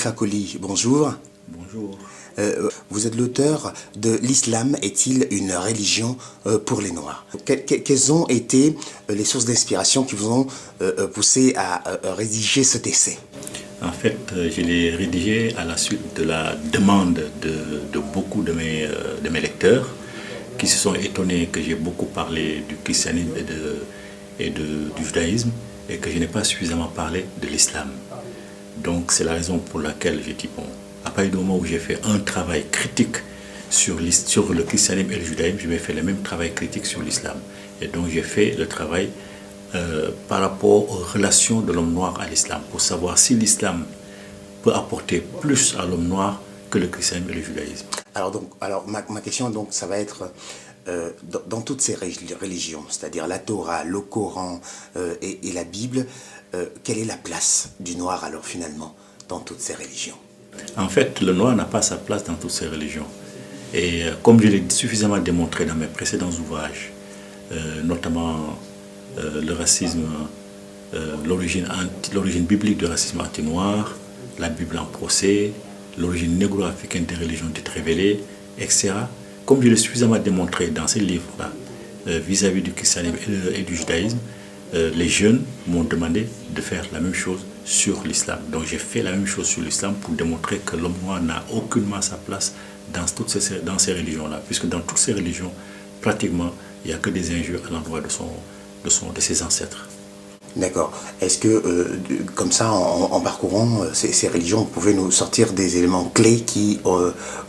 Khalifa Koli, bonjour. Bonjour. Vous êtes l'auteur de L'Islam est-il une religion pour les Noirs? Quelles ont été les sources d'inspiration qui vous ont poussé à rédiger cet essai? En fait, je l'ai rédigé à la suite de la demande de beaucoup de mes lecteurs qui se sont étonnés que j'ai beaucoup parlé du christianisme du judaïsme et que je n'ai pas suffisamment parlé de l'islam. Donc c'est la raison pour laquelle j'ai dit, bon, à partir du moment où j'ai fait un travail critique sur le christianisme et le judaïsme, je vais faire le même travail critique sur l'islam. Et donc j'ai fait le travail par rapport aux relations de l'homme noir à l'islam, pour savoir si l'islam peut apporter plus à l'homme noir que le christianisme et le judaïsme. Alors ma question, donc, ça va être, dans toutes ces religions, c'est-à-dire la Torah, le Coran et la Bible, quelle est la place du noir alors finalement dans toutes ces religions? En fait, le noir n'a pas sa place dans toutes ces religions. Et comme je l'ai suffisamment démontré dans mes précédents ouvrages, notamment le racisme, l'origine biblique du racisme anti-noir, la Bible en procès, l'origine négro-africaine des religions dites révélées, etc. Comme je l'ai suffisamment démontré dans ces livres-là, vis-à-vis du christianisme et du judaïsme, les jeunes m'ont demandé de faire la même chose sur l'islam. Donc j'ai fait la même chose sur l'islam pour démontrer que l'homme noir n'a aucunement sa place dans ces religions-là, puisque dans toutes ces religions, pratiquement, il n'y a que des injures à l'endroit de ses ancêtres. D'accord. Est-ce que, comme ça, en parcourant ces religions, vous pouvez nous sortir des éléments clés qui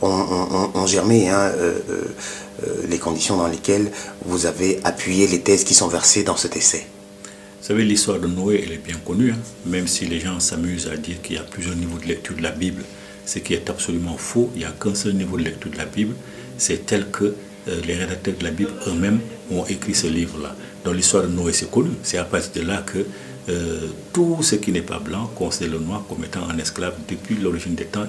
ont germé les conditions dans lesquelles vous avez appuyé les thèses qui sont versées dans cet essai? Vous savez, l'histoire de Noé, elle est bien connue, hein? Même si les gens s'amusent à dire qu'il y a plusieurs niveaux de lecture de la Bible, ce qui est absolument faux. Il n'y a qu'un seul niveau de lecture de la Bible, c'est tel que les rédacteurs de la Bible eux-mêmes ont écrit ce livre-là. Donc l'histoire de Noé, c'est connu. C'est à partir de là que tout ce qui n'est pas blanc considère le noir comme étant un esclave depuis l'origine des temps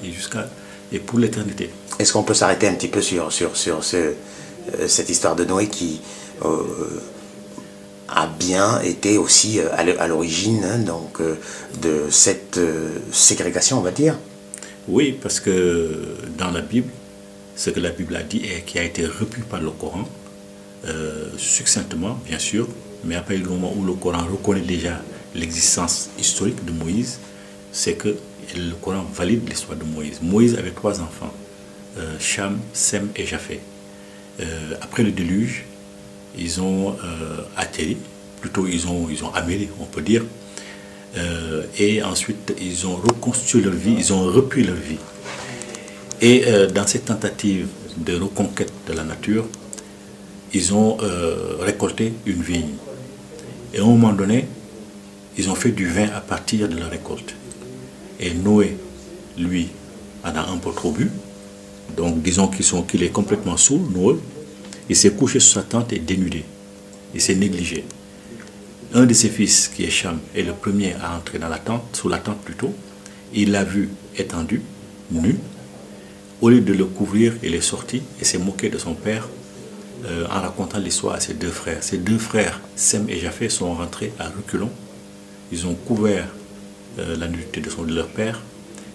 et pour l'éternité. Est-ce qu'on peut s'arrêter un petit peu sur cette histoire de Noé qui a bien été aussi à l'origine donc de cette ségrégation, on va dire? Oui, parce que dans la Bible, ce que la Bible a dit et qui a été repris par le Coran, succinctement, bien sûr, mais à partir du moment où le Coran reconnaît déjà l'existence historique de Moïse, c'est que le Coran valide l'histoire de Moïse. Moïse avait 3 enfants, Cham, Sem et Japheth. Après le déluge, ils ont atterri, plutôt ils ont amélioré, on peut dire, et ensuite ils ont reconstruit leur vie, ils ont repris leur vie. Et dans cette tentative de reconquête de la nature, ils ont récolté une vigne. Et à un moment donné, ils ont fait du vin à partir de la récolte. Et Noé, lui, en a un peu trop bu. Donc disons qu'il est complètement saoul, Noé. Il s'est couché sur sa tente et dénudé. Il s'est négligé. Un de ses fils, qui est Cham, est le premier à entrer dans la tente, sous la tente plutôt. Il l'a vu étendu, nu. Au lieu de le couvrir, il est sorti et s'est moqué de son père en racontant l'histoire à ses 2 frères. Ses 2 frères, Sem et Japheth, sont rentrés à reculons. Ils ont couvert la nudité de leur père.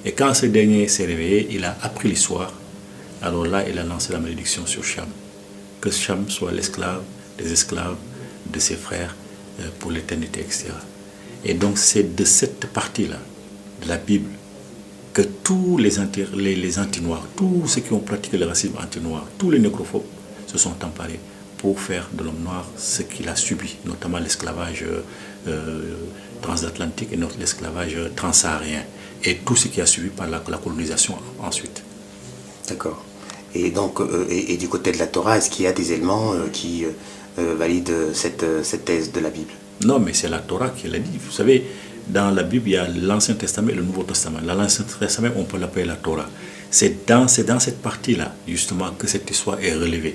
Et quand ce dernier s'est réveillé, il a appris l'histoire. Alors là, il a lancé la malédiction sur Cham. Que Cham soit l'esclave des esclaves de ses frères pour l'éternité, etc. Et donc c'est de cette partie-là de la Bible que tous les anti-noirs, tous ceux qui ont pratiqué le racisme anti-noir, tous les négrophobes se sont emparés pour faire de l'homme noir ce qu'il a subi, notamment l'esclavage transatlantique et l'esclavage transsaharien, et tout ce qui a suivi par la colonisation ensuite. D'accord. Et donc, et du côté de la Torah, est-ce qu'il y a des éléments qui valident cette thèse de la Bible? Non, mais c'est la Torah qui l'a dit. Vous savez, dans la Bible, il y a l'Ancien Testament et le Nouveau Testament. Dans l'Ancien Testament, on peut l'appeler la Torah. C'est dans cette partie-là, justement, que cette histoire est relevée.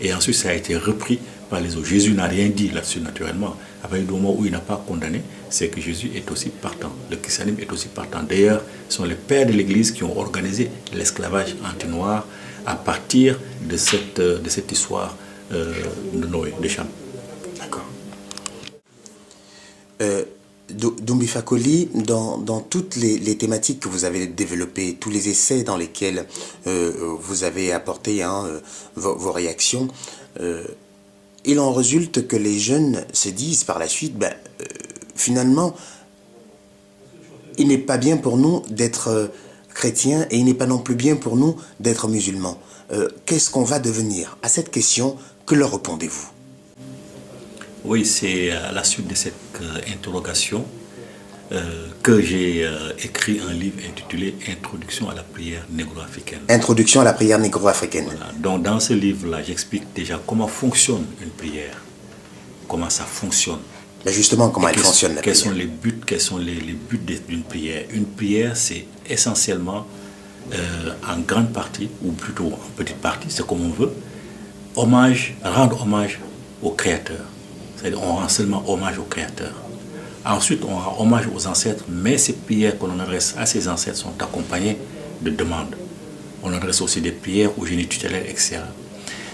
Et ensuite, ça a été repris par les autres. Jésus n'a rien dit là-dessus, naturellement. À partir du moment où il n'a pas condamné, c'est que Jésus est aussi partant. Le christianisme est aussi partant. D'ailleurs, ce sont les pères de l'Église qui ont organisé l'esclavage anti-noir à partir de cette histoire de Noé, de Cham. D'accord. Doumbi Fakoli, dans toutes les thématiques que vous avez développées, tous les essais dans lesquels vous avez apporté vos réactions, il en résulte que les jeunes se disent par la suite, finalement, il n'est pas bien pour nous d'être chrétiens et il n'est pas non plus bien pour nous d'être musulmans. Qu'est-ce qu'on va devenir? À cette question, que leur répondez-vous? Oui, c'est à la suite de cette interrogation que j'ai écrit un livre intitulé Introduction à la prière négro-africaine. Introduction à la prière négro-africaine. Voilà. Donc dans ce livre-là, j'explique déjà comment fonctionne une prière, comment ça fonctionne. Mais justement, comment elle fonctionne la quels prière? sont les buts, quels sont les buts d'une prière? Une prière, c'est essentiellement, en grande partie, ou plutôt en petite partie, c'est comme on veut, rendre hommage au Créateur. C'est-à-dire on rend seulement hommage au Créateur. Ensuite, on rend hommage aux ancêtres, mais ces prières que l'on adresse à ces ancêtres sont accompagnées de demandes. On adresse aussi des prières aux génies tutélaires, etc.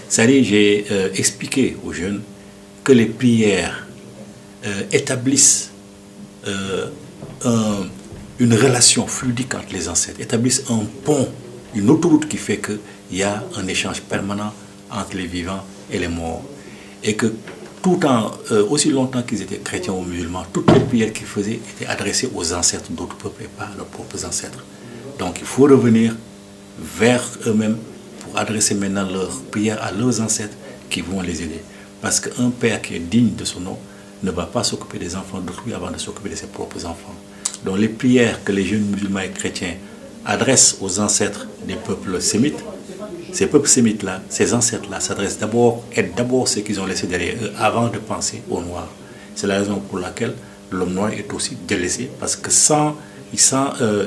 C'est-à-dire, j'ai expliqué aux jeunes que les prières établissent une relation fluidique entre les ancêtres, établissent un pont, une autoroute qui fait qu'il y a un échange permanent entre les vivants et les morts. Et que aussi longtemps qu'ils étaient chrétiens ou musulmans, toutes les prières qu'ils faisaient étaient adressées aux ancêtres d'autres peuples et pas à leurs propres ancêtres. Donc il faut revenir vers eux-mêmes pour adresser maintenant leurs prières à leurs ancêtres qui vont les aider. Parce qu'un père qui est digne de son nom ne va pas s'occuper des enfants d'autrui avant de s'occuper de ses propres enfants. Donc les prières que les jeunes musulmans et chrétiens adressent aux ancêtres des peuples sémites, ces peuples sémites-là, ces ancêtres-là, aident d'abord ceux qu'ils ont laissés derrière eux avant de penser aux Noirs. C'est la raison pour laquelle l'homme noir est aussi délaissé, parce que sans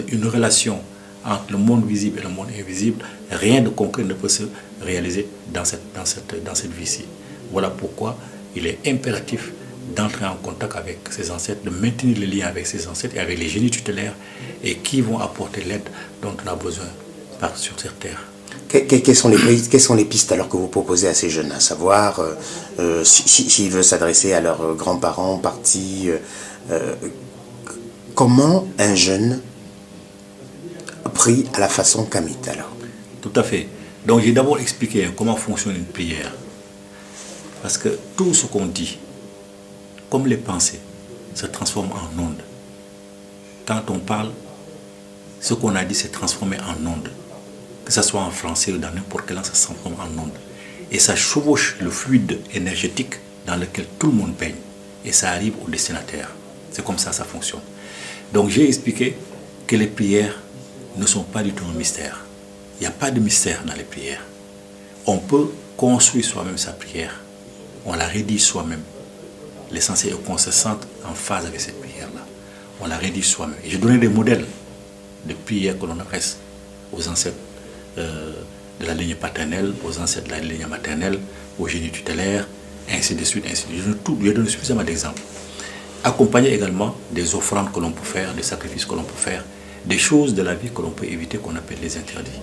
une relation entre le monde visible et le monde invisible, rien de concret ne peut se réaliser dans cette vie-ci. Voilà pourquoi il est impératif d'entrer en contact avec ses ancêtres, de maintenir le lien avec ses ancêtres et avec les génies tutélaires et qui vont apporter l'aide dont on a besoin sur cette terre. Quelles sont les pistes alors que vous proposez à ces jeunes, à savoir s'ils veulent s'adresser à leurs grands-parents partis, comment un jeune prie à la façon Kamit alors? Tout à fait. Donc j'ai d'abord expliqué comment fonctionne une prière. Parce que tout ce qu'on dit, comme les pensées, se transforme en ondes. Quand on parle, ce qu'on a dit s'est transformé en ondes. Que ce soit en français ou dans n'importe quelle langue, ça se transforme en ondes. Et ça chevauche le fluide énergétique dans lequel tout le monde baigne. Et ça arrive au destinataire. C'est comme ça fonctionne. Donc j'ai expliqué que les prières ne sont pas du tout un mystère. Il n'y a pas de mystère dans les prières. On peut construire soi-même sa prière. On la rédige soi-même. L'essentiel est qu'on se sente en phase avec cette prière-là. On la rédige soi-même. Et j'ai donné des modèles de prières que l'on adresse aux ancêtres de la ligne paternelle, aux ancêtres de la ligne maternelle, aux génies tutélaires, ainsi de suite, ainsi de suite. J'ai donné suffisamment d'exemples. Accompagner également des offrandes que l'on peut faire, des sacrifices que l'on peut faire, des choses de la vie que l'on peut éviter, qu'on appelle les interdits.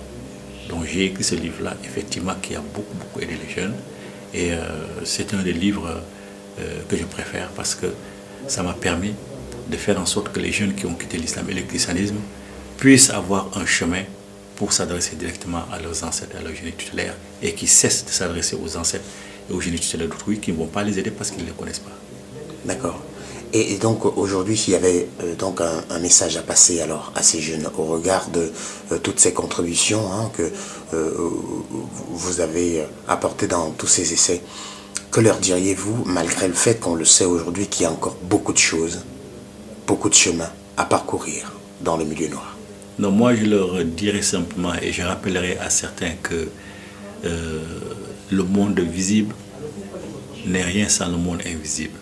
Donc j'ai écrit ce livre-là, effectivement, qui a beaucoup aidé les jeunes. Et c'est un des livres que je préfère parce que ça m'a permis de faire en sorte que les jeunes qui ont quitté l'islam et le christianisme puissent avoir un chemin pour s'adresser directement à leurs ancêtres, à leurs génies tutélaires, et qui cessent de s'adresser aux ancêtres et aux génies tutélaires d'autrui qui ne vont pas les aider parce qu'ils ne les connaissent pas. D'accord. Et donc aujourd'hui, s'il y avait donc un message à passer alors à ces jeunes au regard de toutes ces contributions que vous avez apportées dans tous ces essais, que leur diriez-vous malgré le fait qu'on le sait aujourd'hui qu'il y a encore beaucoup de choses, beaucoup de chemins à parcourir dans le milieu noir? Non, moi je leur dirais simplement et je rappellerai à certains que le monde visible n'est rien sans le monde invisible.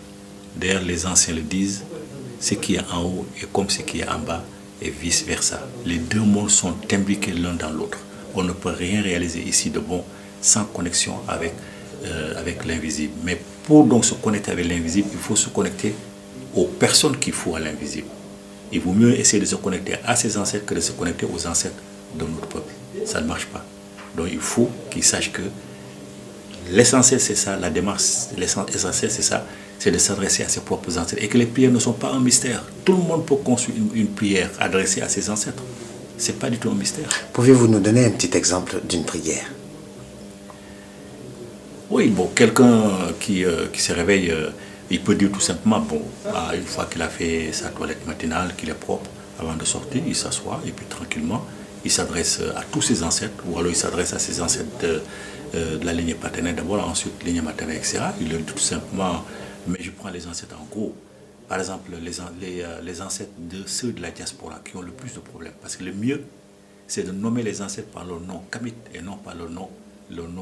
D'ailleurs, les anciens le disent, ce qui est en haut est comme ce qui est en bas et vice-versa. Les deux mondes sont imbriqués l'un dans l'autre. On ne peut rien réaliser ici de bon sans connexion avec l'invisible. Mais pour donc se connecter avec l'invisible, il faut se connecter aux personnes qu'il faut à l'invisible. Il vaut mieux essayer de se connecter à ses ancêtres que de se connecter aux ancêtres de notre peuple. Ça ne marche pas. Donc il faut qu'ils sachent que l'essentiel c'est ça, la démarche, l'essentiel c'est ça, c'est de s'adresser à ses propres ancêtres. Et que les prières ne sont pas un mystère. Tout le monde peut construire une prière adressée à ses ancêtres. Ce n'est pas du tout un mystère. Pouvez-vous nous donner un petit exemple d'une prière? Oui, bon, quelqu'un qui se réveille, il peut dire tout simplement, bon, une fois qu'il a fait sa toilette matinale, qu'il est propre, avant de sortir, il s'assoit et puis tranquillement, il s'adresse à tous ses ancêtres, ou alors il s'adresse à ses ancêtres de la lignée paternelle d'abord, ensuite lignée maternelle, etc. Il leur dit tout simplement, mais je prends les ancêtres en gros. Par exemple, les ancêtres de ceux de la diaspora qui ont le plus de problèmes. Parce que le mieux, c'est de nommer les ancêtres par leur nom kamite et non par leur nom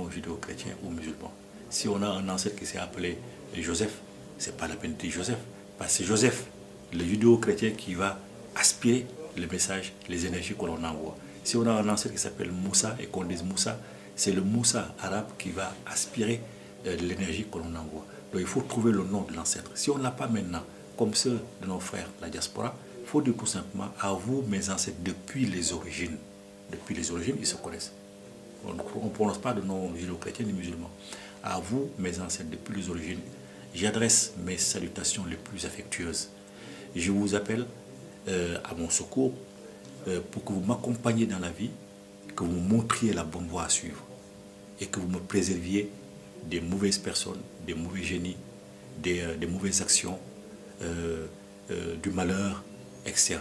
judéo-chrétien ou musulman. Si on a un ancêtre qui s'est appelé Joseph, ce n'est pas la peine de dire Joseph. Parce que c'est Joseph, le judéo-chrétien, qui va aspirer le message, les énergies que l'on envoie. Si on a un ancêtre qui s'appelle Moussa et qu'on dise Moussa, c'est le Moussa arabe qui va aspirer l'énergie que l'on envoie. Donc il faut trouver le nom de l'ancêtre. Si on ne l'a pas maintenant, comme ceux de nos frères de la diaspora, il faut dire tout simplement à vous, mes ancêtres, depuis les origines. Depuis les origines, ils se connaissent. On ne prononce pas de nom judéo-chrétien ni musulman. À vous, mes ancêtres, depuis les origines, j'adresse mes salutations les plus affectueuses. Je vous appelle à mon secours pour que vous m'accompagniez dans la vie, que vous me montriez la bonne voie à suivre et que vous me préserviez des mauvaises personnes, des mauvais génies, des mauvaises actions, du malheur, etc.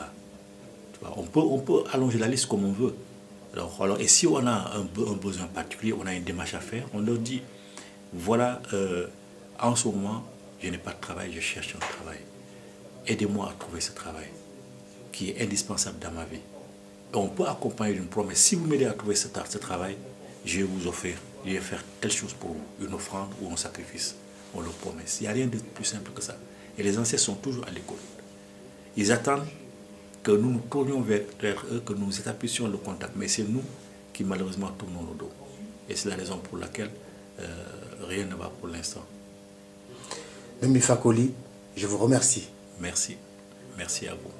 On peut allonger la liste comme on veut. Alors, et si on a un besoin particulier, on a une démarche à faire, on leur dit, voilà, en ce moment, je n'ai pas de travail, je cherche un travail. Aidez-moi à trouver ce travail qui est indispensable dans ma vie. Et on peut accompagner d'une promesse. Si vous m'aidez à trouver ce travail, je vais vous offrir, je vais faire telle chose pour vous, une offrande ou un sacrifice. On le promet. Il n'y a rien de plus simple que ça. Et les ancêtres sont toujours à l'écoute. Ils attendent que nous nous tournions vers eux, que nous établissions le contact. Mais c'est nous qui malheureusement tournons le dos. Et c'est la raison pour laquelle rien ne va pour l'instant. Membi Fakoli, je vous remercie. Merci. Merci à vous.